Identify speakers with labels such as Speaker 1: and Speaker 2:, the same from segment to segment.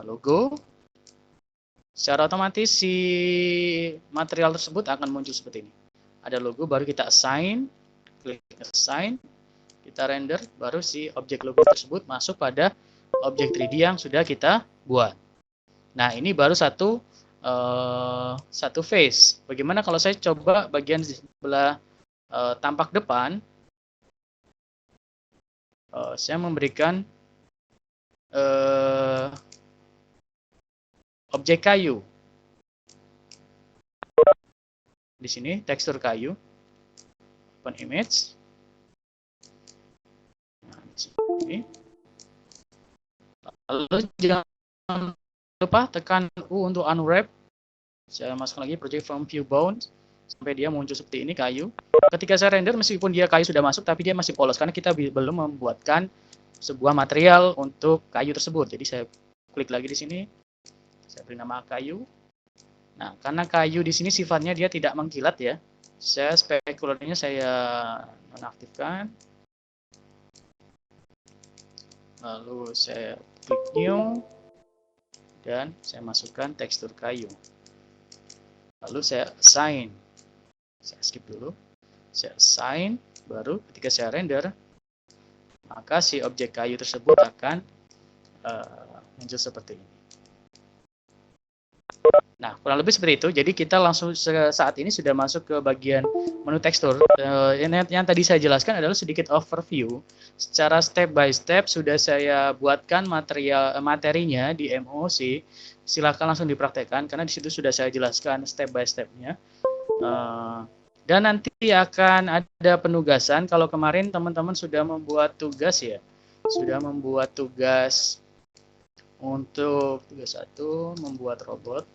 Speaker 1: logo, secara otomatis si material tersebut akan muncul seperti ini. Ada logo, baru kita assign, klik assign, kita render, baru si objek logo tersebut masuk pada objek 3D yang sudah kita buat. Nah, ini baru satu face. Bagaimana kalau saya coba bagian sebelah tampak depan, saya memberikan objek kayu. Di sini tekstur kayu, open image. Nah, di sini. Lalu jangan lupa tekan U untuk unwrap. Saya masukkan lagi project from view bound sampai dia muncul seperti ini kayu. Ketika saya render, meskipun dia kayu sudah masuk, tapi dia masih polos karena kita belum membuatkan sebuah material untuk kayu tersebut. Jadi saya klik lagi di sini, saya beri nama kayu. Nah, karena kayu di sini sifatnya dia tidak mengkilat ya, saya specularnya saya nonaktifkan. Lalu saya klik new dan saya masukkan tekstur kayu. Lalu saya assign. Saya skip dulu. Saya assign, baru ketika saya render, maka si objek kayu tersebut akan muncul seperti ini. Nah, kurang lebih seperti itu. Jadi kita langsung saat ini sudah masuk ke bagian menu tekstur. Yang tadi saya jelaskan adalah sedikit overview. Secara step by step sudah saya buatkan materinya di MOC. Silakan langsung dipraktekkan karena di situ sudah saya jelaskan step by stepnya. Dan nanti akan ada penugasan. Kalau kemarin teman-teman sudah membuat tugas ya, sudah membuat tugas untuk tugas 1 membuat robot.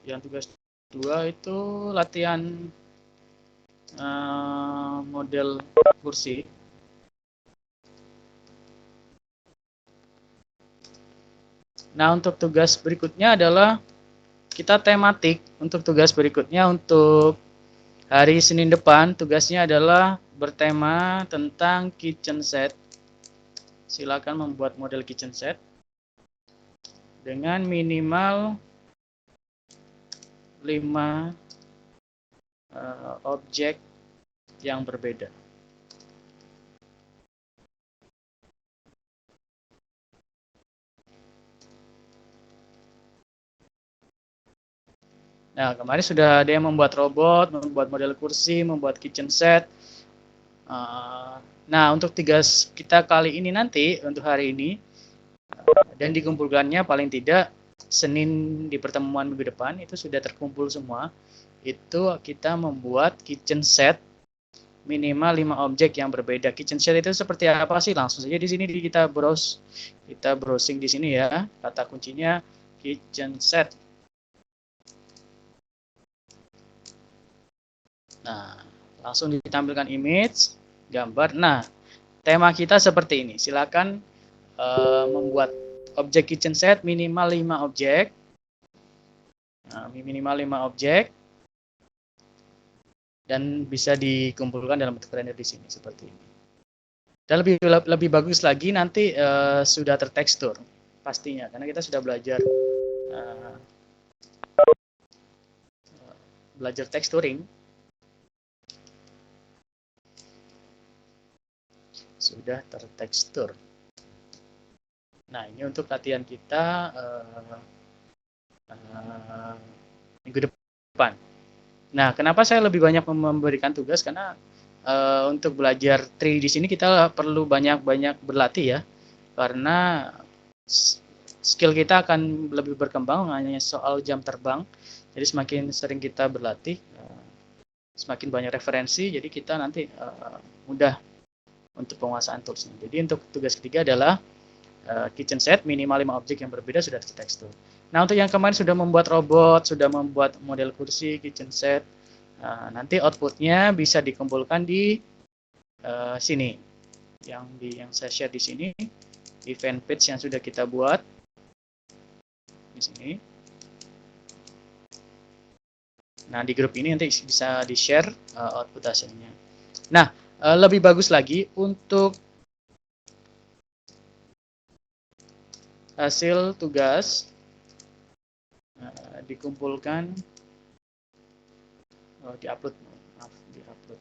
Speaker 1: Yang tugas 2 itu latihan model kursi. Nah, untuk tugas berikutnya adalah kita tematik. Untuk tugas berikutnya untuk hari Senin depan, tugasnya adalah bertema tentang kitchen set. Silakan membuat model kitchen set dengan minimal 5 objek yang berbeda. Nah, kemarin sudah ada yang membuat robot, membuat model kursi, membuat kitchen set. Nah, untuk tugas kita kali ini nanti, untuk hari ini, dan dikumpulkannya paling tidak Senin di pertemuan minggu depan, itu sudah terkumpul semua. Itu kita membuat kitchen set minimal 5 objek yang berbeda. Kitchen set itu seperti apa sih? Langsung saja di sini kita browsing di sini ya. Kata kuncinya kitchen set. Nah, langsung ditampilkan image, gambar. Nah, tema kita seperti ini. Silakan membuat objek kitchen set minimal 5 objek. Nah, minimal 5 objek. Dan bisa dikumpulkan dalam bentuk render di sini seperti ini. Dan lebih bagus lagi nanti sudah tertekstur pastinya, karena kita sudah belajar texturing. Sudah tertekstur. Nah, ini untuk latihan kita minggu depan. Nah, kenapa saya lebih banyak memberikan tugas? Karena untuk belajar 3D di sini kita perlu banyak-banyak berlatih ya. Karena skill kita akan lebih berkembang hanya soal jam terbang. Jadi semakin sering kita berlatih, semakin banyak referensi, jadi kita nanti mudah untuk penguasaan toolsnya. Jadi untuk tugas ketiga adalah kitchen set minimal 5 objek yang berbeda sudah tertekstur. Nah, untuk yang kemarin sudah membuat robot, sudah membuat model kursi, kitchen set, nanti outputnya bisa dikumpulkan di sini. Yang saya share di sini, event page yang sudah kita buat di sini. Nah, di grup ini nanti bisa di-share output hasilnya. Nah, lebih bagus lagi untuk hasil tugas dikumpulkan, diupload, maaf, diupload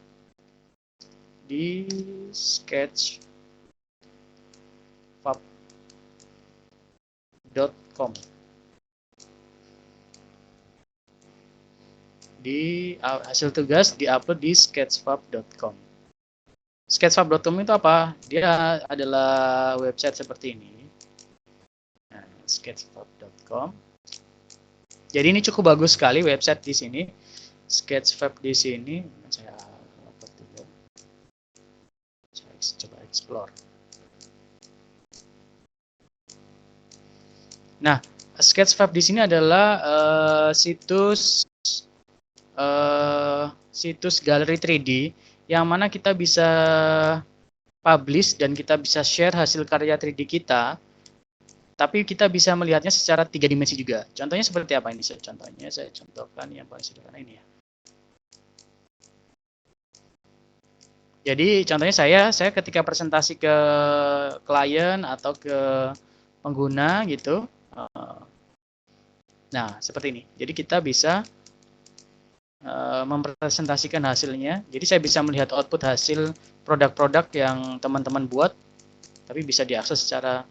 Speaker 1: di sketchfab.com. Di hasil tugas diupload di sketchfab.com. Sketchfab.com itu apa? Dia adalah website seperti ini. Nah, sketchfab.com. Jadi ini cukup bagus sekali website di sini. Sketchfab di sini saya coba explore. Nah, Sketchfab di sini adalah situs galeri 3D yang mana kita bisa publish dan kita bisa share hasil karya 3D kita, tapi kita bisa melihatnya secara 3 dimensi juga. Contohnya seperti apa ini? Contohnya saya contohkan yang paling sederhana ini ya. Jadi contohnya saya ketika presentasi ke klien atau ke pengguna gitu. Nah, seperti ini. Jadi kita bisa mempresentasikan hasilnya. Jadi saya bisa melihat output hasil produk-produk yang teman-teman buat, tapi bisa diakses secara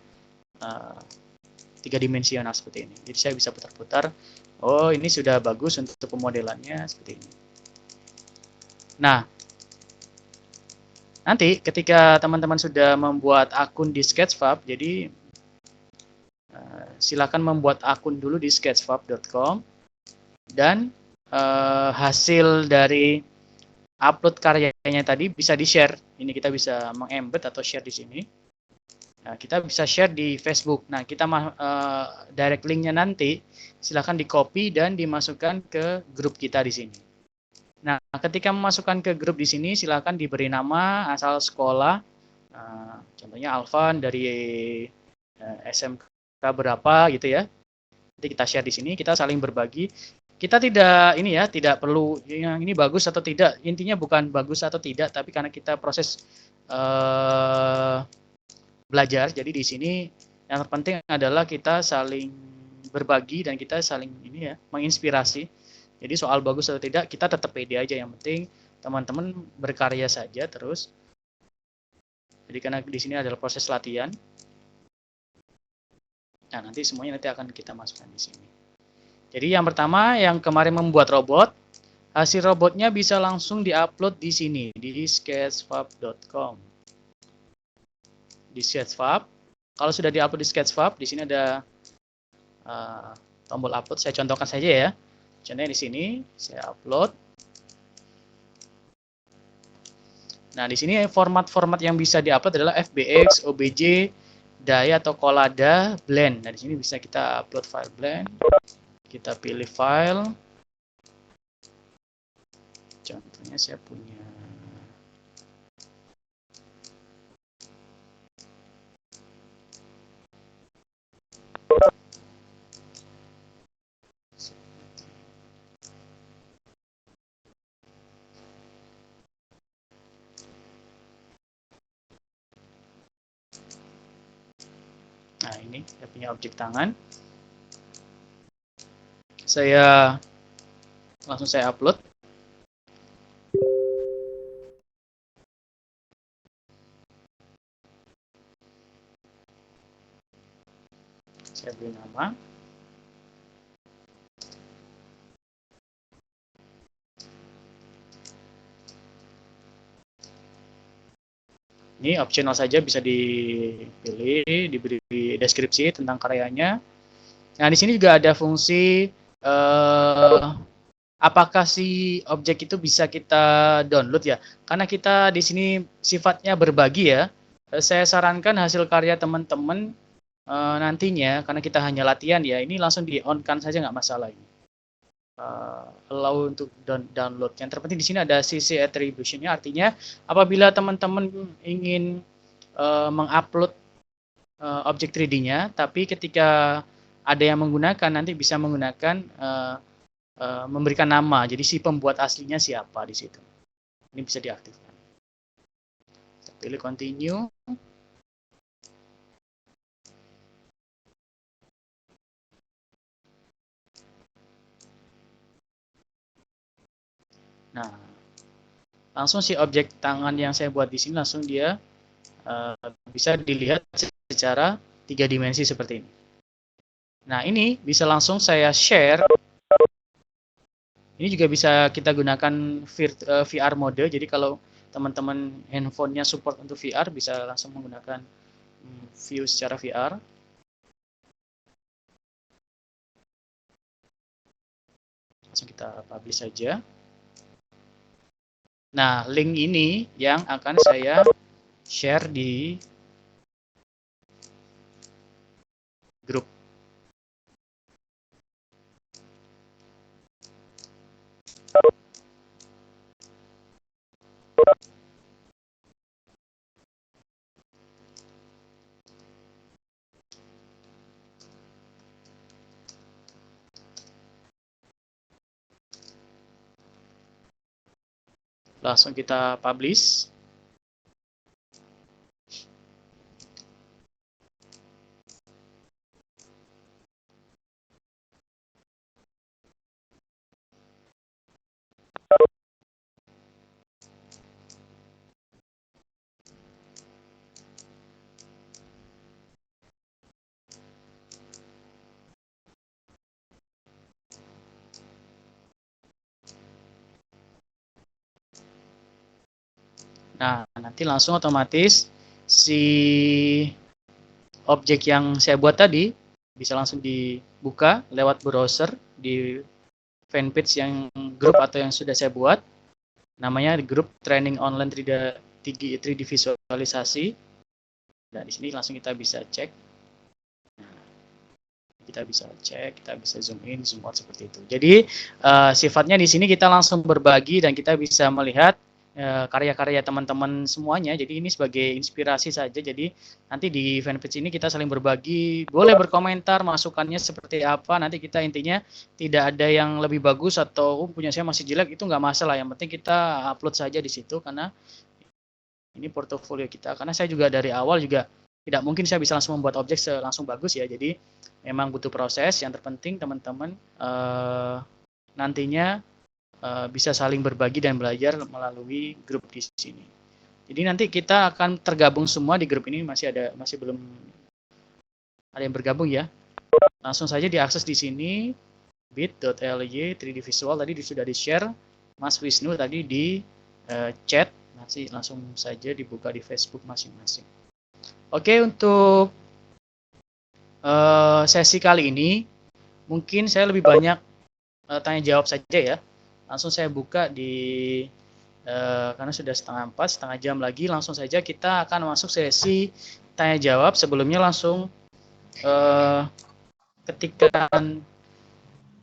Speaker 1: 3 dimensional seperti ini. Jadi saya bisa putar-putar. Oh, ini sudah bagus untuk pemodelannya seperti ini. Nah, nanti ketika teman-teman sudah membuat akun di Sketchfab, jadi silakan membuat akun dulu di sketchfab.com dan hasil dari upload karyanya tadi bisa di-share. Ini kita bisa meng-embed atau share di sini. Nah, kita bisa share di Facebook. Nah, kita direct linknya nanti silakan di-copy dan dimasukkan ke grup kita di sini. Nah, ketika memasukkan ke grup di sini silakan diberi nama, asal sekolah. Contohnya Alvan dari SMK berapa gitu ya. Nanti kita share di sini, kita saling berbagi. Kita tidak tidak perlu yang ini bagus atau tidak. Intinya bukan bagus atau tidak, tapi karena kita proses belajar. Jadi di sini yang terpenting adalah kita saling berbagi dan kita saling menginspirasi. Jadi soal bagus atau tidak kita tetap pede aja. Yang penting teman-teman berkarya saja terus. Jadi karena di sini adalah proses latihan. Nah, nanti semuanya akan kita masukkan di sini. Jadi yang pertama yang kemarin membuat robot, hasil robotnya bisa langsung diupload di sini di sketchfab.com. Di Sketchfab, kalau sudah diupload di Sketchfab, di sini ada tombol upload. Saya contohkan saja ya. Contohnya di sini saya upload. Nah, di sini format-format yang bisa diupload adalah FBX, OBJ, DAI atau Collada, Blend. Nah, di sini bisa kita upload file blend. Kita pilih file. Contohnya saya punya Nah, ini saya punya objek tangan. Langsung saya upload. Saya beri nama. Ini optional saja, bisa dipilih, diberi deskripsi tentang karyanya. Nah, di sini juga ada fungsi apakah si objek itu bisa kita download ya. Karena kita di sini sifatnya berbagi ya. Saya sarankan hasil karya teman-teman nantinya, karena kita hanya latihan ya, ini langsung di-on-kan saja, nggak masalah ini. Allow untuk download. Yang terpenting di sini ada CC attribution-nya, artinya apabila teman-teman ingin mengupload objek 3D-nya, tapi ketika ada yang menggunakan, nanti bisa menggunakan memberikan nama. Jadi si pembuat aslinya siapa di situ. Ini bisa diaktifkan. Saya pilih continue. Nah, langsung si objek tangan yang saya buat di sini langsung dia bisa dilihat secara 3 dimensi seperti ini. Nah, ini bisa langsung saya share. Ini juga bisa kita gunakan VR mode. Jadi kalau teman-teman handphonenya support untuk VR, bisa langsung menggunakan view secara VR. Langsung kita publish saja. Nah, link ini yang akan saya share di grup. Langsung kita publish. Nah, nanti langsung otomatis si objek yang saya buat tadi bisa langsung dibuka lewat browser di fanpage yang grup atau yang sudah saya buat. Namanya grup training online 3D visualisasi. Dan di sini langsung kita bisa cek. Kita bisa cek, kita bisa zoom in, zoom out seperti itu. Jadi sifatnya di sini kita langsung berbagi dan kita bisa melihat karya-karya teman-teman semuanya. Jadi ini sebagai inspirasi saja. Jadi nanti di fanpage ini kita saling berbagi, boleh berkomentar masukannya seperti apa. Nanti kita intinya tidak ada yang lebih bagus atau punya saya masih jelek, itu nggak masalah. Yang penting kita upload saja di situ karena ini portofolio kita. Karena saya juga dari awal juga tidak mungkin saya bisa langsung membuat objek langsung bagus ya. Jadi memang butuh proses. Yang terpenting teman-teman nantinya bisa saling berbagi dan belajar melalui grup di sini. Jadi nanti kita akan tergabung semua di grup ini, masih belum ada yang bergabung ya. Langsung saja diakses di sini bit.ly 3D Visual tadi sudah di-share Mas Wisnu tadi di chat, masih langsung saja dibuka di Facebook masing-masing. Oke, untuk sesi kali ini mungkin saya lebih banyak tanya jawab saja ya. Langsung saya buka di karena sudah setengah jam lagi, langsung saja kita akan masuk sesi tanya jawab. Sebelumnya langsung ketikkan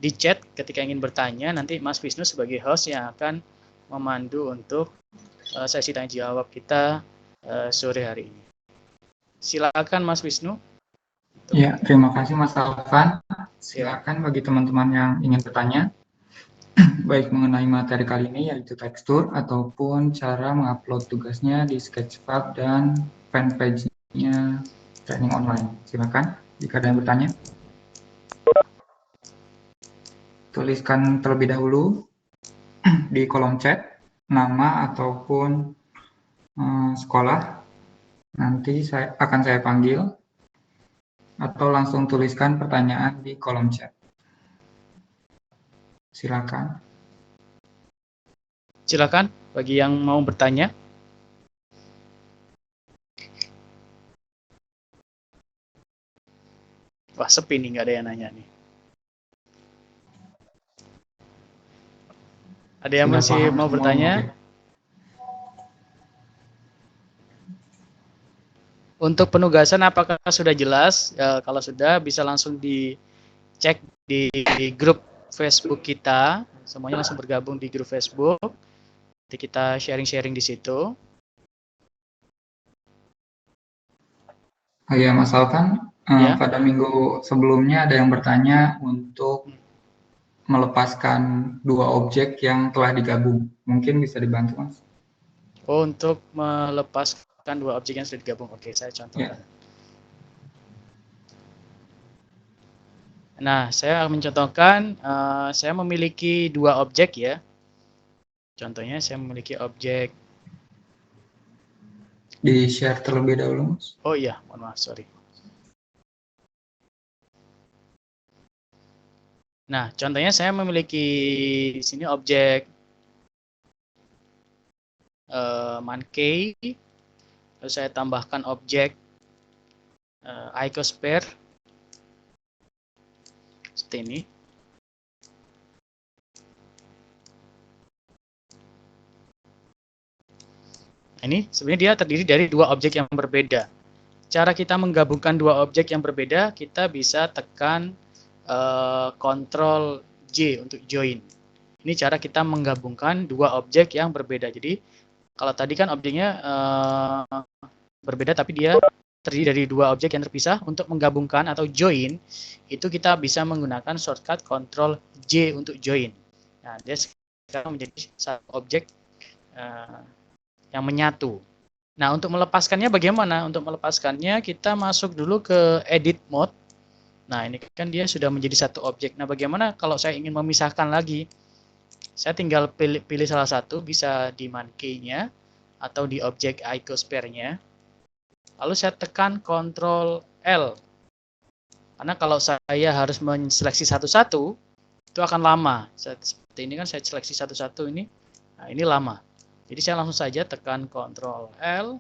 Speaker 1: di chat ketika ingin bertanya, nanti Mas Wisnu sebagai host yang akan memandu untuk sesi tanya jawab kita sore hari ini. Silakan Mas Wisnu.
Speaker 2: Ya, terima kasih Mas Alvan. Silakan bagi teman-teman yang ingin bertanya, baik mengenai materi kali ini yaitu tekstur ataupun cara mengupload tugasnya di Sketchfab dan fanpage-nya training online. Silakan jika ada yang bertanya. Tuliskan terlebih dahulu di kolom chat nama ataupun sekolah. Nanti akan saya panggil atau langsung tuliskan pertanyaan di kolom chat. Silakan.
Speaker 1: Silakan bagi yang mau bertanya. Wah, sepi nih, nggak ada yang nanya nih. Ada yang masih mau bertanya? Untuk penugasan apakah sudah jelas? Kalau sudah, bisa langsung dicek di grup Facebook kita. Semuanya langsung bergabung di grup Facebook. Nanti kita sharing-sharing di situ.
Speaker 2: Ya, Mas Alvan, ya. Pada minggu sebelumnya ada yang bertanya untuk melepaskan dua objek yang telah digabung. Mungkin bisa dibantu, Mas?
Speaker 1: Oh, untuk melepaskan dua objek yang sudah digabung. Oke, saya contohkan. Ya. Nah, saya mencontohkan, saya memiliki dua objek ya. Contohnya saya memiliki objek.
Speaker 2: Di share terlebih dahulu, Mas.
Speaker 1: Oh iya, mohon maaf, sorry. Nah, contohnya saya memiliki di sini objek monkey, lalu saya tambahkan objek icosphere seperti ini. Ini sebenarnya dia terdiri dari dua objek yang berbeda. Cara kita menggabungkan dua objek yang berbeda, kita bisa tekan Ctrl J untuk join. Ini cara kita menggabungkan dua objek yang berbeda. Jadi kalau tadi kan objeknya berbeda tapi dia terdiri dari dua objek yang terpisah. Untuk menggabungkan atau join, itu kita bisa menggunakan shortcut Ctrl J untuk join. Nah, dia sekarang menjadi satu objek yang menyatu. Nah, untuk melepaskannya bagaimana? Untuk melepaskannya kita masuk dulu ke edit mode. Nah, ini kan dia sudah menjadi satu objek. Nah, bagaimana kalau saya ingin memisahkan lagi? Saya tinggal pilih salah satu, bisa di monkey-nya atau di objek icosphere-nya. Lalu saya tekan Ctrl L. Karena kalau saya harus menseleksi satu-satu, itu akan lama. Seperti ini kan saya seleksi satu-satu ini. Nah, ini lama. Jadi saya langsung saja tekan Ctrl L.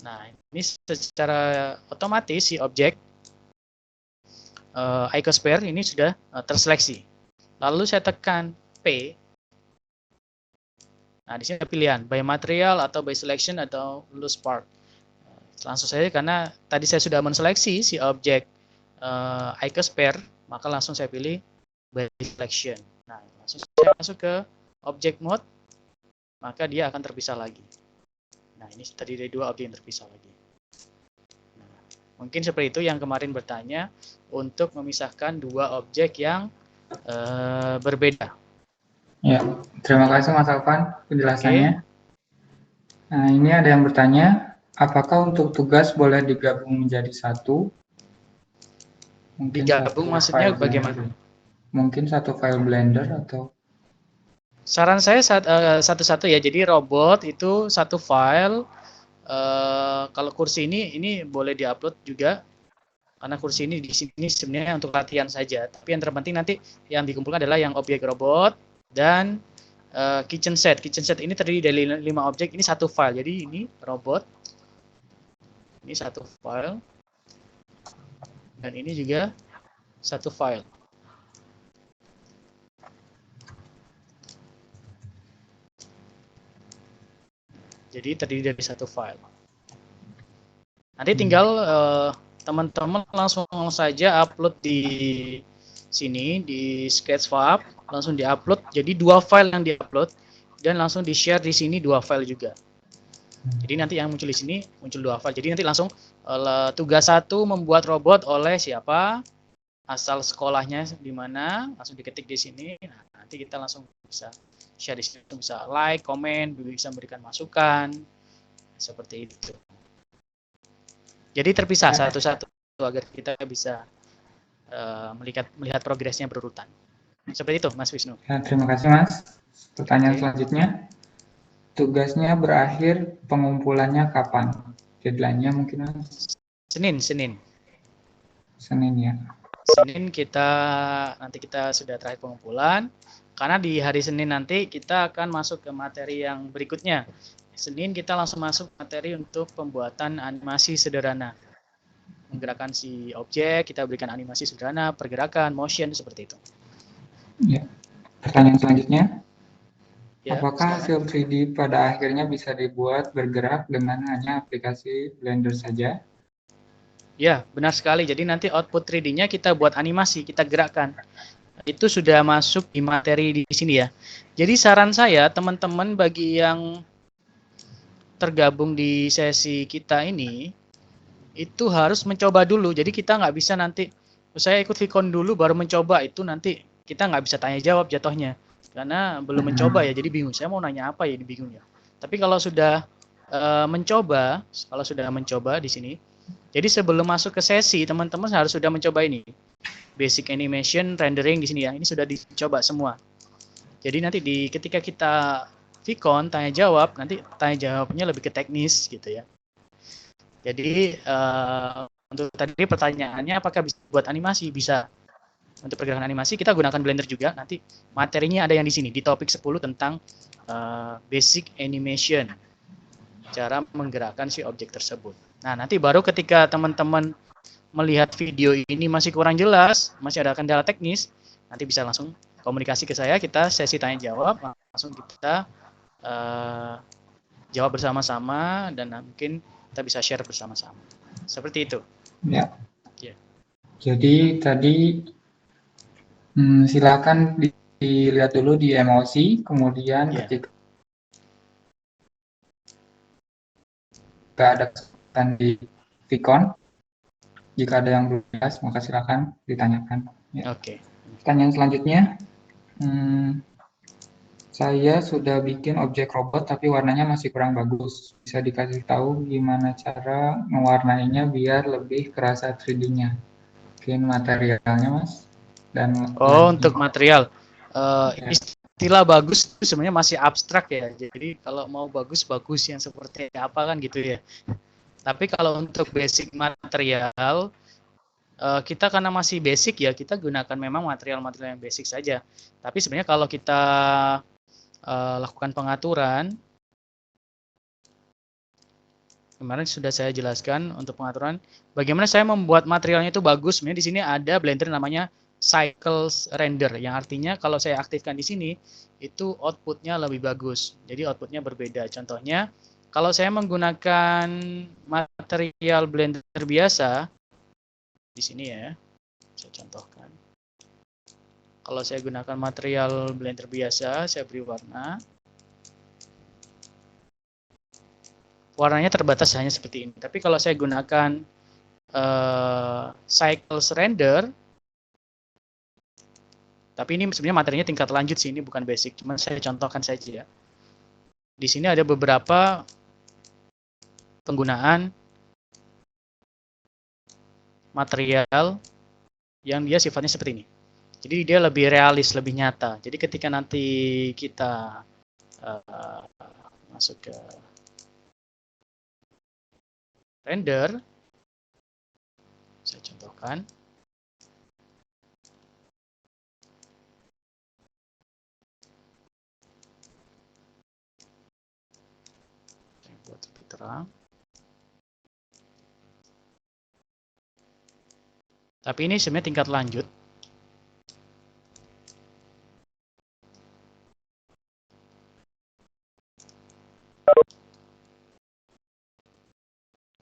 Speaker 1: Nah, ini secara otomatis si objek icosphere ini sudah terseleksi. Lalu saya tekan P. Nah, di sini ada pilihan by material atau by selection atau loose part. Langsung saja karena tadi saya sudah menseleksi si objek icosphere, maka langsung saya pilih by selection. Nah, langsung saya masuk ke object mode. Maka dia akan terpisah lagi. Nah, ini tadi dari dua objek yang terpisah lagi. Nah, mungkin seperti itu yang kemarin bertanya untuk memisahkan dua objek yang berbeda.
Speaker 2: Ya, terima kasih Mas Alvan penjelasannya. Nah, ini ada yang bertanya, apakah untuk tugas boleh digabung menjadi satu? Mungkin
Speaker 1: Digabung maksudnya bagaimana?
Speaker 2: Mungkin satu file Blender atau
Speaker 1: saran saya satu-satu ya. Jadi robot itu satu file. Kalau kursi ini boleh diupload juga. Karena kursi ini di sini sebenarnya untuk latihan saja. Tapi yang terpenting nanti yang dikumpulkan adalah yang objek robot dan kitchen set. Kitchen set ini terdiri dari 5 objek. Ini satu file. Jadi ini robot. Ini satu file. Dan ini juga satu file. Jadi terdiri dari satu file. Nanti tinggal teman-teman langsung saja upload di sini di Sketchfab, langsung diupload. Jadi dua file yang diupload dan langsung di share di sini dua file juga. Jadi nanti yang muncul di sini muncul dua file. Jadi nanti langsung tugas satu membuat robot oleh siapa, asal sekolahnya di mana, langsung diketik di sini. Nah, nanti kita langsung bisa share di sini, bisa like, komen, bisa memberikan masukan seperti itu. Jadi terpisah satu-satu agar kita bisa melihat progresnya berurutan. Seperti itu, Mas Wisnu.
Speaker 2: Ya, terima kasih, Mas. Pertanyaan selanjutnya, tugasnya berakhir pengumpulannya kapan? Deadline-nya mungkin, Mas?
Speaker 1: Senin ya. Senin nanti kita sudah terakhir pengumpulan. Karena di hari Senin nanti kita akan masuk ke materi yang berikutnya. Senin kita langsung masuk materi untuk pembuatan animasi sederhana. Menggerakkan si objek, kita berikan animasi sederhana, pergerakan, motion, seperti itu.
Speaker 2: Ya. Pertanyaan selanjutnya,
Speaker 1: ya,
Speaker 2: apakah hasil 3D pada akhirnya bisa dibuat bergerak dengan hanya aplikasi Blender saja?
Speaker 1: Ya, benar sekali. Jadi nanti output 3D-nya kita buat animasi, kita gerakkan. Itu sudah masuk di materi di sini ya. Jadi saran saya, teman-teman bagi yang tergabung di sesi kita ini, itu harus mencoba dulu. Jadi kita nggak bisa nanti, saya ikut Vicon dulu baru mencoba, itu nanti kita nggak bisa tanya jawab jatuhnya. Karena belum mencoba ya, jadi bingung. Saya mau nanya apa ya, ini bingung ya. Tapi kalau sudah mencoba di sini, jadi sebelum masuk ke sesi, teman-teman harus sudah mencoba ini. Basic animation, rendering di sini ya. Ini sudah dicoba semua. Jadi nanti ketika kita Vicon tanya jawab, nanti tanya jawabnya lebih ke teknis gitu ya. Jadi untuk tadi pertanyaannya apakah bisa buat animasi? Bisa. Untuk pergerakan animasi kita gunakan Blender juga. Nanti materinya ada yang di sini di topik 10 tentang basic animation. Cara menggerakkan si objek tersebut. Nah, nanti baru ketika teman-teman melihat video ini masih kurang jelas, masih ada kendala teknis, nanti bisa langsung komunikasi ke saya, kita sesi tanya jawab, langsung kita jawab bersama-sama dan mungkin kita bisa share bersama-sama. Seperti itu.
Speaker 2: Ya. Jadi tadi silakan dilihat dulu di emosi, kemudian ketika ada kesempatan di Vicon, jika ada yang belum jelas, maka silakan ditanyakan. Ya.
Speaker 1: Oke.
Speaker 2: Pertanyaan selanjutnya, saya sudah bikin objek robot tapi warnanya masih kurang bagus. Bisa dikasih tahu gimana cara mewarnainya biar lebih kerasa 3D-nya? Mungkin materialnya, Mas. Dan
Speaker 1: untuk material. Istilah bagus itu sebenarnya masih abstrak ya. Jadi kalau mau bagus-bagus yang seperti apa kan gitu ya. Tapi kalau untuk basic material, kita karena masih basic ya, kita gunakan memang material-material yang basic saja. Tapi sebenarnya kalau kita lakukan pengaturan, kemarin sudah saya jelaskan untuk pengaturan, bagaimana saya membuat materialnya itu bagus. Sebenarnya di sini ada Blender namanya Cycles Render, yang artinya kalau saya aktifkan di sini, itu outputnya lebih bagus. Jadi outputnya berbeda. Contohnya, kalau saya menggunakan material Blender biasa, di sini ya, saya contohkan. Kalau saya gunakan material Blender biasa, saya beri warna. Warnanya terbatas hanya seperti ini. Tapi kalau saya gunakan Cycles Render, tapi ini sebenarnya materinya tingkat lanjut sih, ini bukan basic, cuma saya contohkan saja. Di sini ada beberapa penggunaan material yang dia sifatnya seperti ini. Jadi dia lebih realis, lebih nyata. Jadi ketika nanti kita masuk ke render, saya contohkan. Saya buat lebih terang. Tapi ini sebenarnya tingkat lanjut.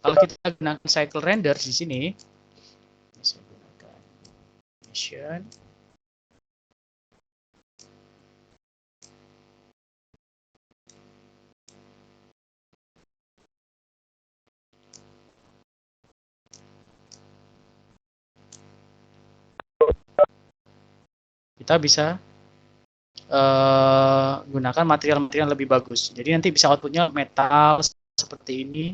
Speaker 1: Kalau kita gunakan cycle render di sini, saya gunakan animation. Kita bisa gunakan material-material lebih bagus. Jadi nanti bisa outputnya metal seperti ini.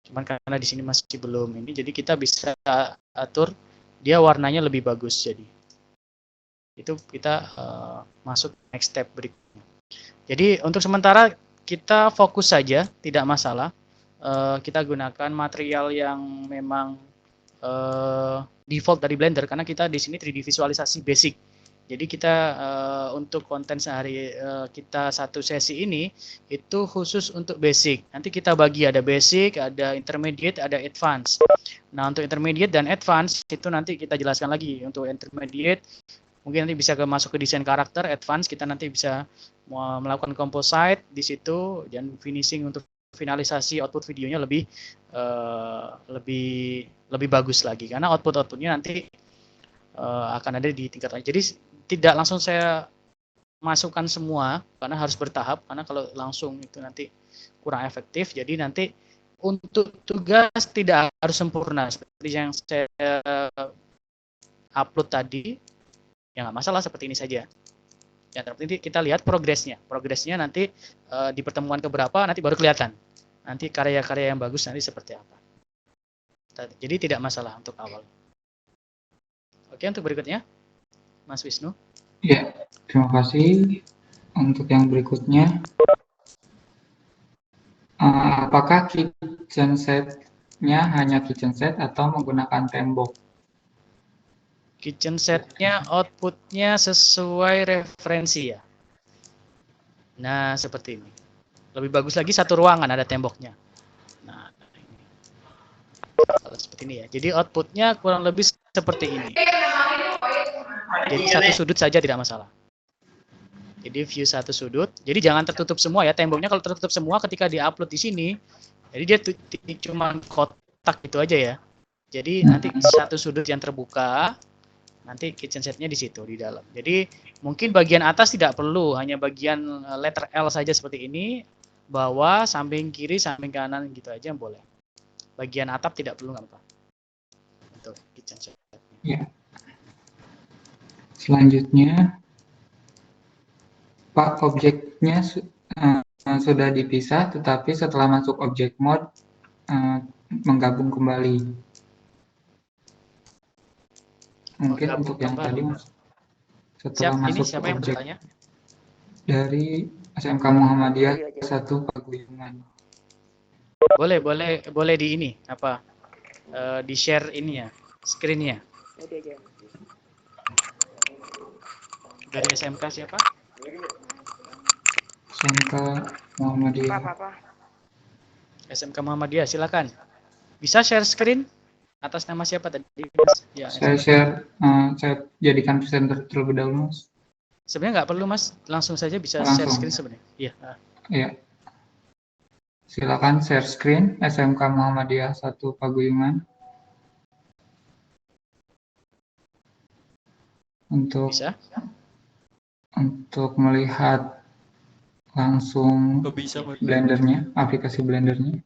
Speaker 1: Cuman karena di sini masih belum ini, jadi kita bisa atur dia warnanya lebih bagus. Jadi itu kita masuk next step berikutnya. Jadi untuk sementara kita fokus saja, tidak masalah. Kita gunakan material yang memang default dari Blender karena kita di sini 3D visualisasi basic. Jadi kita untuk konten sehari kita satu sesi ini itu khusus untuk basic. Nanti kita bagi ada basic, ada intermediate, ada advance. Nah untuk intermediate dan advance itu nanti kita jelaskan lagi. Untuk intermediate mungkin nanti bisa masuk ke desain karakter, advance kita nanti bisa melakukan composite di situ dan finishing untuk finalisasi output videonya lebih bagus lagi karena outputnya nanti akan ada di tingkat lain. Jadi tidak langsung saya masukkan semua karena harus bertahap karena kalau langsung itu nanti kurang efektif. Jadi nanti untuk tugas tidak harus sempurna seperti yang saya upload tadi, ya nggak masalah seperti ini saja. Yang terpenting kita lihat progresnya. Progresnya nanti di pertemuan keberapa nanti baru kelihatan. Nanti karya-karya yang bagus nanti seperti apa. Jadi tidak masalah untuk awal. Oke, untuk berikutnya, Mas Wisnu.
Speaker 2: Ya, terima kasih. Untuk yang berikutnya, apakah kitchen set-nya hanya kitchen set atau menggunakan tembok?
Speaker 1: Kitchen set-nya output-nya sesuai referensi ya. Nah, seperti ini. Lebih bagus lagi satu ruangan ada temboknya. Nah, ini. Kalau seperti ini ya. Jadi output-nya kurang lebih seperti ini. Jadi satu sudut saja tidak masalah. Jadi view satu sudut. Jadi jangan tertutup semua ya. Temboknya kalau tertutup semua ketika di-upload di sini, jadi dia cuma kotak gitu aja ya. Jadi nanti satu sudut yang terbuka, nanti kitchen setnya di situ di dalam. Jadi mungkin bagian atas tidak perlu, hanya bagian letter L saja seperti ini, bawah, samping kiri, samping kanan gitu aja boleh. Bagian atap tidak perlu nggak apa-apa. Untuk kitchen set.
Speaker 2: Ya. Selanjutnya, Pak, objeknya sudah dipisah, tetapi setelah masuk object mode menggabung kembali. Mungkin
Speaker 1: Menggabung
Speaker 2: untuk yang
Speaker 1: kembali.
Speaker 2: tadi setelah masuk
Speaker 1: siapa yang
Speaker 2: objek
Speaker 1: bertanya?
Speaker 2: dari SMK Muhammadiyah 1 Paguyungan.
Speaker 1: Boleh di ini apa? Di share ini ya, screen-nya. Dari SMK siapa?
Speaker 2: SMK Muhammadiyah.
Speaker 1: SMK Muhammadiyah, silakan. Bisa share screen atas nama siapa tadi? Ya,
Speaker 2: saya jadikan presenter terlebih dahulu, Mas.
Speaker 1: Sebenarnya nggak perlu, Mas. Langsung saja bisa
Speaker 2: Langsung.
Speaker 1: share screen sebenarnya. Iya.
Speaker 2: Iya. Silakan share screen SMK Muhammadiyah 1 Paguyungan.
Speaker 1: Bisa?
Speaker 2: Untuk melihat langsung Blendernya, aplikasi Blendernya.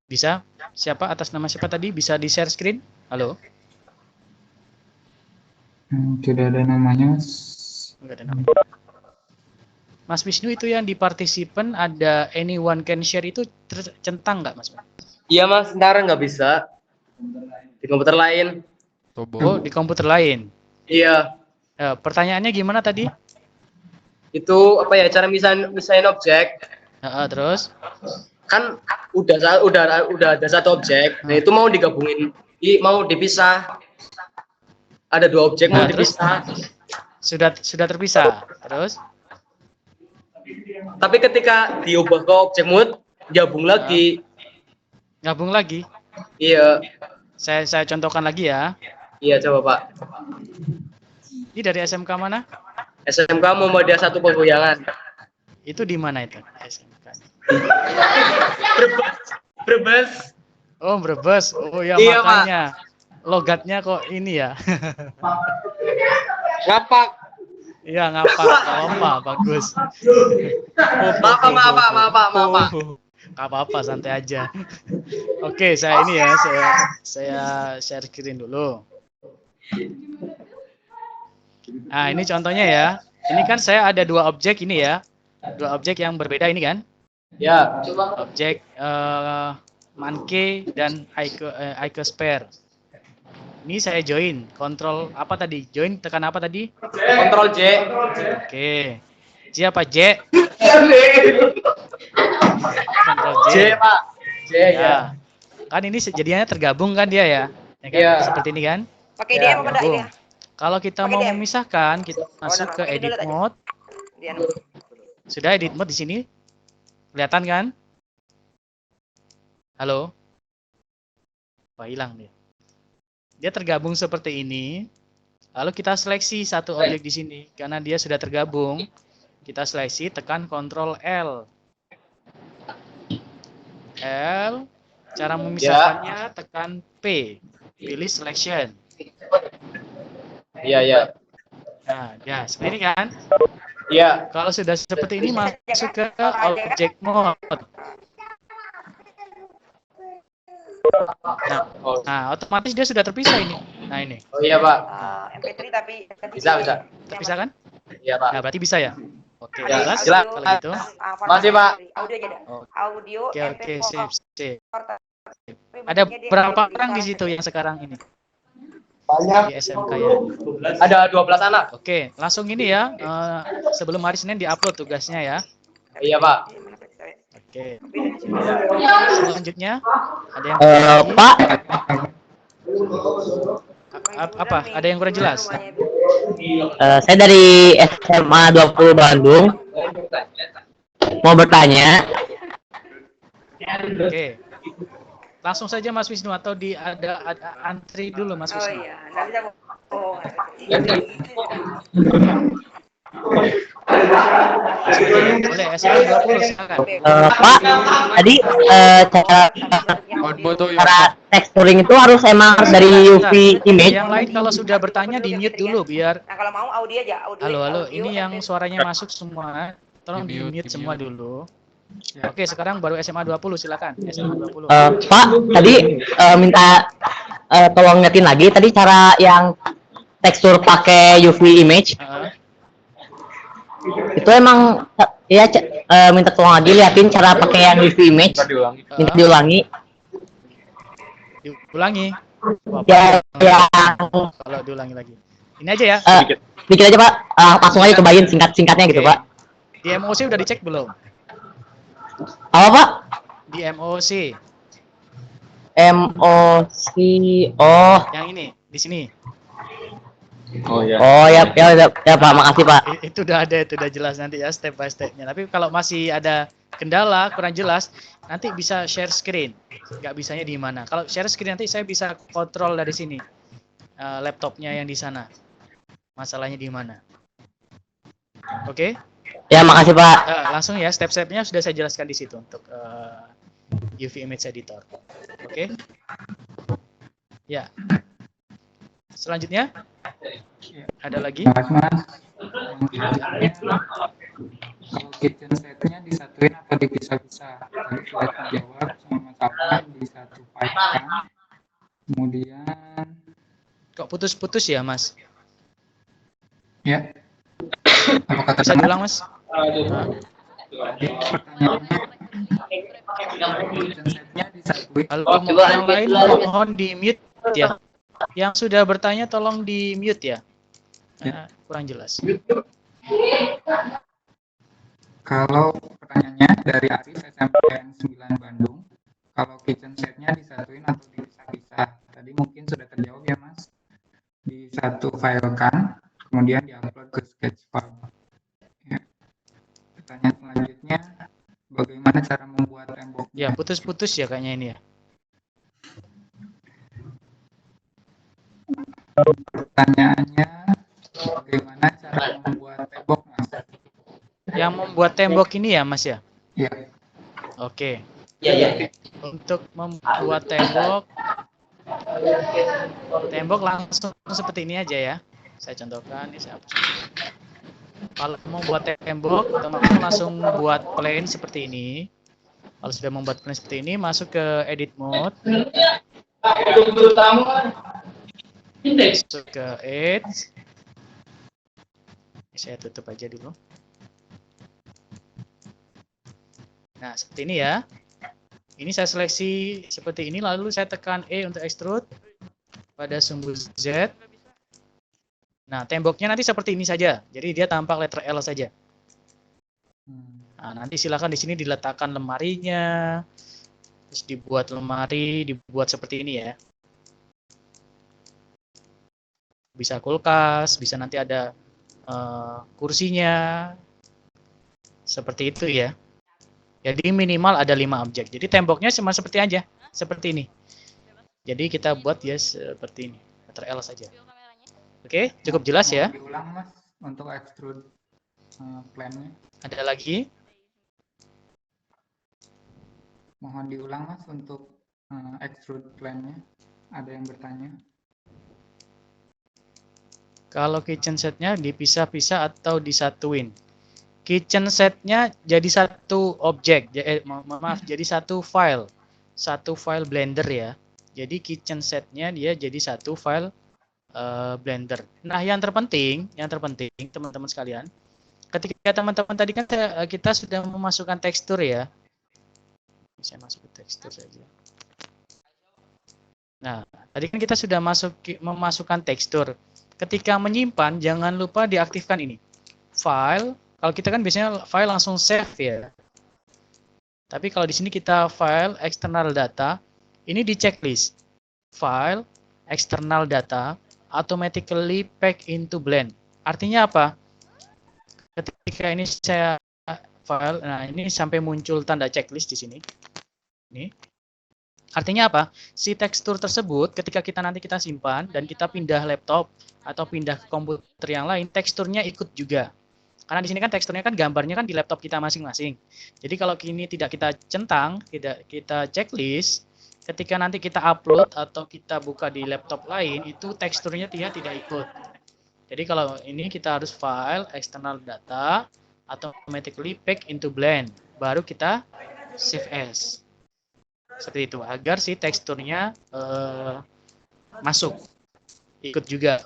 Speaker 1: Bisa? Siapa atas nama siapa tadi? Bisa di share screen? Halo?
Speaker 2: Tidak ada namanya, Mas.
Speaker 1: Enggak ada namanya. Mas Wisnu, itu yang di participant ada anyone can share itu tercentang nggak, Mas?
Speaker 3: Iya, Mas, ntar nggak bisa. Di komputer lain.
Speaker 1: Oh, di komputer lain.
Speaker 3: Iya.
Speaker 1: Pertanyaannya gimana tadi?
Speaker 3: Itu apa ya, cara misahin objek?
Speaker 1: Terus?
Speaker 3: Kan udah ada satu objek. Nah, itu mau digabungin, mau dipisah. Ada dua objek mau dipisah.
Speaker 1: Sudah terpisah. Terus?
Speaker 3: Tapi ketika diubah ke objek mode, gabung lagi.
Speaker 1: Gabung lagi?
Speaker 3: Iya.
Speaker 1: Saya contohkan lagi ya.
Speaker 3: Iya, coba, Pak.
Speaker 1: Ini dari SMK mana?
Speaker 3: SMK Muhammadiyah 1 Paguyungan.
Speaker 1: Itu di mana itu SMK?
Speaker 3: Brebes.
Speaker 1: Oh, Brebes. Oh ya,
Speaker 3: iya,
Speaker 1: makanya. Pak. Logatnya kok ini ya.
Speaker 3: Ngapak.
Speaker 1: Iya, ngapak. Apa? Bagus.
Speaker 3: Maaf.
Speaker 1: Gak apa-apa, santai aja. Oke, saya ini ya, saya share screen dulu. Nah, ini contohnya ya. Ini kan saya ada dua objek ini ya. Dua objek yang berbeda ini kan?
Speaker 3: Ya.
Speaker 1: Objek Manke dan Icosphere. Ini saya join. Kontrol apa tadi? Join tekan apa tadi?
Speaker 3: Kontrol J.
Speaker 1: Oke. Siapa J? Kontrol J.
Speaker 3: Pak. J ya.
Speaker 1: Kan ini jadinya tergabung kan dia ya? Ya kan?
Speaker 3: Iya.
Speaker 1: Seperti ini kan?
Speaker 4: Pakai DM apa enggak ini?
Speaker 1: Kalau kita mau memisahkan, kita masuk ke edit mode. Sudah edit mode di sini? Kelihatan kan? Halo? Wah, hilang dia. Dia tergabung seperti ini. Lalu kita seleksi satu objek di sini karena dia sudah tergabung. Kita seleksi, tekan Ctrl L. Cara memisahkannya tekan P. Pilih selection.
Speaker 3: Iya.
Speaker 1: Nah, ya seperti ini kan?
Speaker 3: Iya.
Speaker 1: Kalau sudah seperti ini masuk ke object mode. Nah, otomatis dia sudah terpisah ini. Nah, ini.
Speaker 3: Oh iya, Pak.
Speaker 4: MP3 tapi
Speaker 3: bisa.
Speaker 1: Terpisah kan?
Speaker 3: Iya, Pak.
Speaker 1: Nah, berarti bisa ya? Oke,
Speaker 3: ya,
Speaker 1: jelas
Speaker 3: silakan.
Speaker 1: kalau gitu.
Speaker 3: Masih, Pak.
Speaker 4: Audio aja dah. Audio
Speaker 1: Oke, sip. Ada berapa orang di situ yang sekarang ini?
Speaker 3: Banyak.
Speaker 1: Di SMK ya?
Speaker 3: Ada 12 anak.
Speaker 1: Oke, langsung ini ya. Sebelum hari Senin diupload tugasnya ya.
Speaker 3: Iya, Pak.
Speaker 1: Oke. Selanjutnya ada yang kurang lagi?
Speaker 5: Pak,
Speaker 1: Apa? Ada yang kurang jelas?
Speaker 5: saya dari SMA 20 Bandung mau bertanya.
Speaker 1: Oke. Langsung saja Mas Wisnu atau ada antri dulu Mas
Speaker 4: Oh
Speaker 1: Wisnu?
Speaker 4: iya, nanti saya mau.
Speaker 1: Boleh, SMA 20 silakan.
Speaker 5: Pak, tadi cara texturing itu harus emang dari UV image.
Speaker 1: Yang lain kalau sudah bertanya di mute dulu biar.
Speaker 4: Nah, kalau mau Audi aja, Audi.
Speaker 1: Halo,
Speaker 4: audio,
Speaker 1: ini yang
Speaker 4: MP3.
Speaker 1: suaranya masuk semua. Tolong di mute semua dulu. Oke, sekarang baru SMA 20 silakan. SMA 20.
Speaker 5: Pak, tadi minta tolong ngetin lagi. Tadi cara yang tekstur pakai UV image itu emang ya minta tolong lagi liatin cara pakai yang UV image. Minta diulangi.
Speaker 1: Diulangi.
Speaker 5: Ya,
Speaker 1: Kalau diulangi lagi. Ini aja ya.
Speaker 5: dikit aja Pak. Langsung aja cobain singkat-singkatnya gitu Pak.
Speaker 1: Di MOC udah dicek belum?
Speaker 5: Apa Pak?
Speaker 1: Di MOC.
Speaker 5: MOC. Oh.
Speaker 1: Yang ini, di sini.
Speaker 5: Oh ya Pak, makasih Pak.
Speaker 1: Itu udah ada, itu udah jelas nanti ya step by stepnya. Tapi kalau masih ada kendala kurang jelas, nanti bisa share screen. Nggak bisanya di mana? Kalau share screen nanti saya bisa kontrol dari sini, laptopnya yang di sana. Masalahnya di mana? Oke?
Speaker 5: Ya makasih Pak.
Speaker 1: Langsung ya, step-stepnya sudah saya jelaskan di situ untuk UV Image Editor. Oke? Ya. Selanjutnya, ada lagi?
Speaker 2: Mas. Kalau kitchen setnya disatuin atau dipisah-pisah? Tadi sudah dijawab sama Mas Afan di satu file kan. Kemudian
Speaker 1: Kok putus-putus ya, Mas?
Speaker 2: ya. Apa kata
Speaker 1: Bisa diulang, Mas?
Speaker 2: pertanyaannya kitchen setnya disatuin.
Speaker 1: Kalau yang lain mohon di mute ya. Yang sudah bertanya tolong di mute ya. Kurang jelas.
Speaker 2: Kalau pertanyaannya dari Arif SMPN 9 Bandung, kalau kitchen setnya disatuin atau dipisah-pisah? Tadi mungkin sudah terjawab ya Mas. Di satu file kan, kemudian diupload ke Sketchfab. Ya. Pertanyaan selanjutnya, bagaimana cara membuat tembok?
Speaker 1: Ya, putus-putus ya kayaknya ini ya.
Speaker 2: Pertanyaannya, bagaimana cara membuat tembok Mas?
Speaker 1: Yang membuat tembok ini ya, Mas ya?
Speaker 2: Ya.
Speaker 1: Oke.
Speaker 3: Iya.
Speaker 1: Untuk membuat tembok langsung seperti ini aja ya. Saya contohkan, ini saya hapus. Kalau mau buat tembok, teman-teman langsung buat plane seperti ini. Kalau sudah membuat plane seperti ini, masuk ke edit mode. Masuk ke edge. Saya tutup aja dulu. Nah, seperti ini ya. Ini saya seleksi seperti ini, lalu saya tekan E untuk extrude pada sumbu Z. Nah, temboknya nanti seperti ini saja. Jadi dia tampak letter L saja. Nah, nanti silakan di sini diletakkan lemarinya. Terus dibuat lemari, dibuat seperti ini ya. Bisa kulkas, bisa nanti ada kursinya. Seperti itu ya. Jadi minimal ada 5 objek. Jadi temboknya cuma seperti aja, seperti ini. Jadi kita buat ya seperti ini, letter L saja. Oke, cukup jelas ya.
Speaker 2: Diulang Mas untuk extrude plan-nya.
Speaker 1: Ada lagi?
Speaker 2: Mohon diulang Mas untuk extrude plan-nya. Ada yang bertanya?
Speaker 1: Kalau kitchen setnya dipisah-pisah atau disatuin? Kitchen setnya jadi satu objek, maaf, jadi satu file Blender ya. Jadi kitchen setnya dia jadi satu file Blender. Nah, yang terpenting teman-teman sekalian, ketika teman-teman tadi kan kita sudah memasukkan tekstur ya. Saya masuk ke tekstur saja. Nah, tadi kan kita sudah memasukkan tekstur. ketika menyimpan jangan lupa diaktifkan ini. File, kalau kita kan biasanya file langsung save ya. Tapi kalau di sini kita file external data, ini di checklist. File external data automatically pack into blend. Artinya apa? Ketika ini saya file, nah ini sampai muncul tanda checklist di sini. Ini. Artinya apa? Si tekstur tersebut ketika nanti kita simpan dan kita pindah laptop atau pindah ke komputer yang lain, teksturnya ikut juga. Karena di sini kan teksturnya kan gambarnya kan di laptop kita masing-masing. Jadi kalau ini tidak kita centang, tidak kita checklist, ketika nanti kita upload atau kita buka di laptop lain, itu teksturnya dia tidak ikut. Jadi kalau ini kita harus file external data automatically pack into blend, baru kita save as. Seperti itu, agar si teksturnya masuk, ikut juga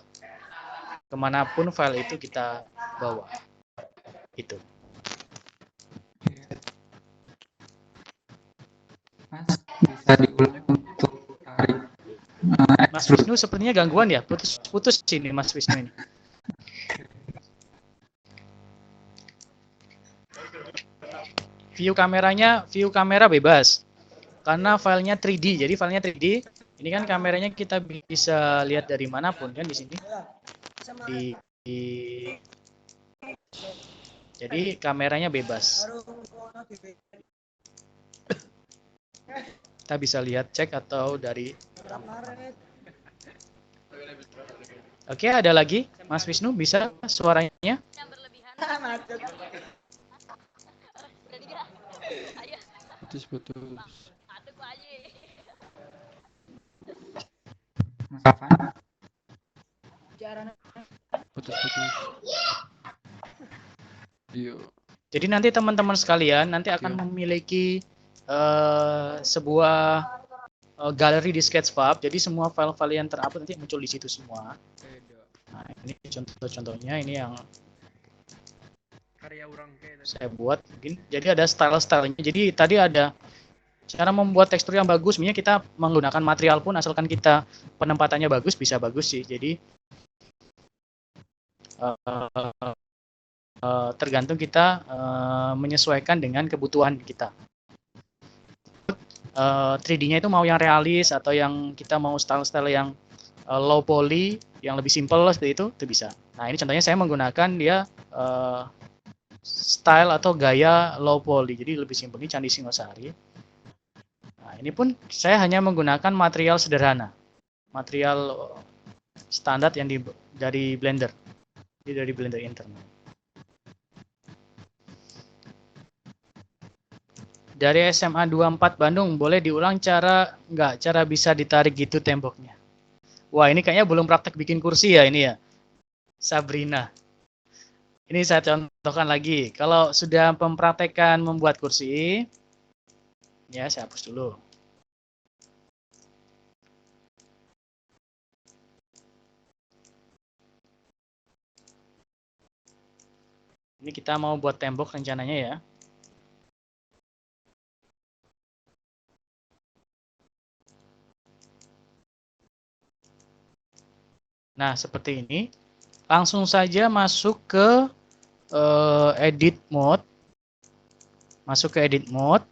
Speaker 1: kemanapun file itu kita bawa. Itu.
Speaker 2: Mas, bisa diulang untuk tarik
Speaker 1: Mas
Speaker 2: extrude.
Speaker 1: Wisnu sepertinya gangguan ya, putus sini Mas Wisnu ini. View kamera bebas. Karena filenya 3D, jadi filenya 3D. Ini kan kameranya kita bisa lihat dari manapun kan di sini. Jadi kameranya bebas. Kita bisa lihat cek atau dari. Oke, ada lagi Mas Wisnu, bisa suaranya?
Speaker 6: Putus.
Speaker 2: Mas Afan?
Speaker 6: Putus. Iya.
Speaker 1: Jadi nanti teman-teman sekalian nanti akan memiliki sebuah galeri di Sketchfab. Jadi semua file-file yang terupload nanti muncul di situ semua. Nah, ini contoh-contohnya, ini yang saya buat mungkin. Jadi ada style-stylenya. Jadi tadi ada cara membuat tekstur yang bagus. Misalnya kita menggunakan material pun asalkan kita penempatannya bagus, bisa bagus sih. Jadi tergantung kita menyesuaikan dengan kebutuhan kita. 3D-nya itu mau yang realis atau yang kita mau style-style yang low poly, yang lebih simple seperti itu bisa. Nah ini contohnya saya menggunakan dia style atau gaya low poly, jadi lebih simpel. Ini Candi Singosari. Nah ini pun saya hanya menggunakan material sederhana, material standar yang dari Blender, jadi dari Blender internal. Dari SMA 24 Bandung, boleh diulang cara bisa ditarik gitu temboknya. Wah ini kayaknya belum praktek bikin kursi ya ini ya, Sabrina. Ini saya contohkan lagi. Kalau sudah mempraktekkan membuat kursi, ya saya hapus dulu. Ini kita mau buat tembok rencananya ya. Nah, seperti ini. Langsung saja masuk ke edit mode. Masuk ke edit mode.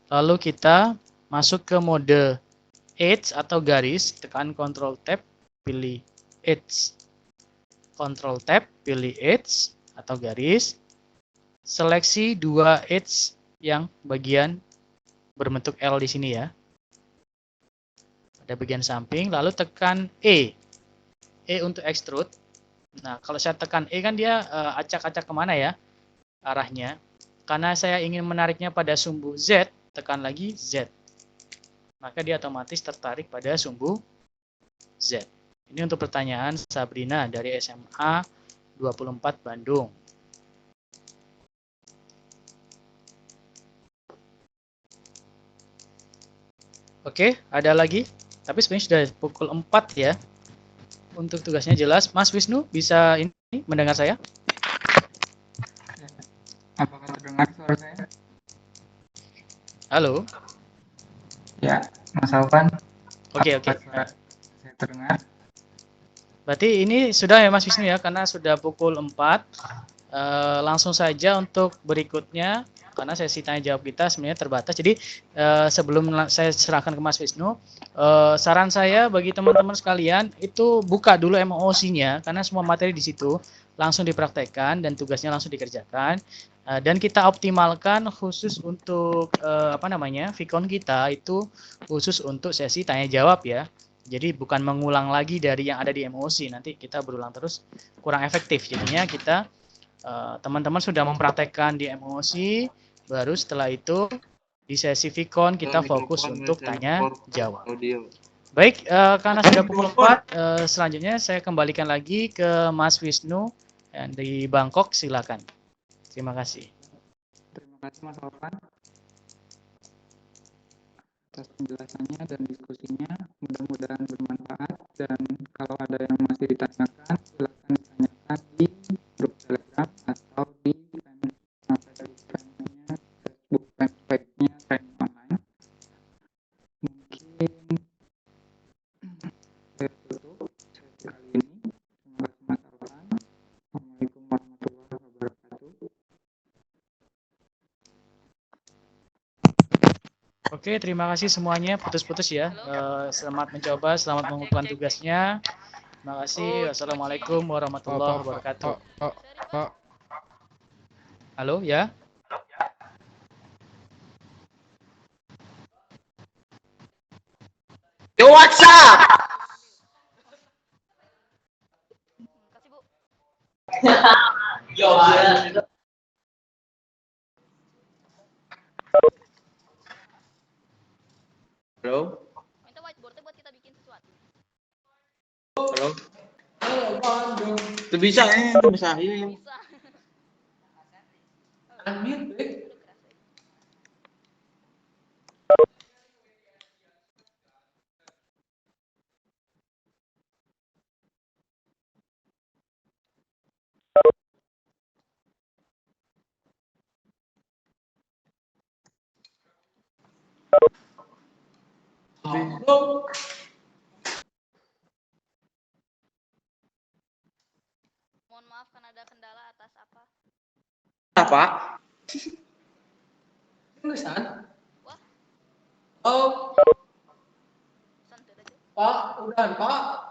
Speaker 1: Lalu kita masuk ke mode edge atau garis. Tekan Ctrl Tab, pilih edge. Ctrl Tab, pilih edge atau garis. Seleksi dua edge yang bagian berbentuk L di sini ya. Ada bagian samping. Lalu tekan E. E untuk extrude. Nah, kalau saya tekan E kan dia acak-acak kemana ya arahnya. Karena saya ingin menariknya pada sumbu Z, tekan lagi Z. Maka dia otomatis tertarik pada sumbu Z. Ini untuk pertanyaan Sabrina dari SMA 24 Bandung. Oke, ada lagi? Tapi sebenarnya sudah pukul 4 ya. Untuk tugasnya jelas. Mas Wisnu bisa ini mendengar saya?
Speaker 2: Apakah terdengar suara saya?
Speaker 1: Halo?
Speaker 2: Ya, Mas Alvan.
Speaker 1: Oke.
Speaker 2: Apakah suara saya terdengar?
Speaker 1: Berarti ini sudah ya Mas Wisnu ya, karena sudah pukul 4. Langsung saja untuk berikutnya, karena sesi tanya jawab kita sebenarnya terbatas. Jadi sebelum saya serahkan ke Mas Wisnu, saran saya bagi teman-teman sekalian itu buka dulu MOOC-nya, karena semua materi di situ langsung dipraktekkan dan tugasnya langsung dikerjakan. Dan kita optimalkan khusus untuk Vicon kita itu khusus untuk sesi tanya jawab ya. Jadi bukan mengulang lagi dari yang ada di MOOC, nanti kita berulang terus kurang efektif. Jadinya kita teman-teman sudah mempraktekkan di MOOC, baru setelah itu di sesi Vicon kita fokus untuk tanya jawab. Baik, karena sudah pukul 4, selanjutnya saya kembalikan lagi ke Mas Wisnu yang di Bangkok, silakan. Terima kasih.
Speaker 2: Terima kasih Mas Alvan atas penjelasannya dan diskusinya. Mudah-mudahan bermanfaat, dan kalau ada yang masih ditanyakan, silakan ditanyakan di grup Telegram atau di Facebook fanpage-nya Training Online. Mungkin saya tutup sesi kali ini. Terima kasih Mas Alvan. Assalamualaikum warahmatullahi wabarakatuh.
Speaker 1: Oke, terima kasih semuanya. Putus-putus ya. Selamat mencoba, selamat mengumpulkan tugasnya. Terima kasih. Wassalamualaikum warahmatullahi wabarakatuh.
Speaker 6: Pak.
Speaker 1: Halo ya.
Speaker 3: Yo, what's up? Halo.
Speaker 7: Minta whiteboard buat kita bikin sesuatu.
Speaker 3: Halo. Itu bisa bisa. Iya.
Speaker 7: Bisa.
Speaker 3: Unmute.
Speaker 7: Mohon maaf karena ada kendala atas apa?
Speaker 3: Apa?
Speaker 8: Tulisan?
Speaker 7: Wah.
Speaker 8: Oh,
Speaker 7: Santai aja.
Speaker 8: Pak, udah Pak.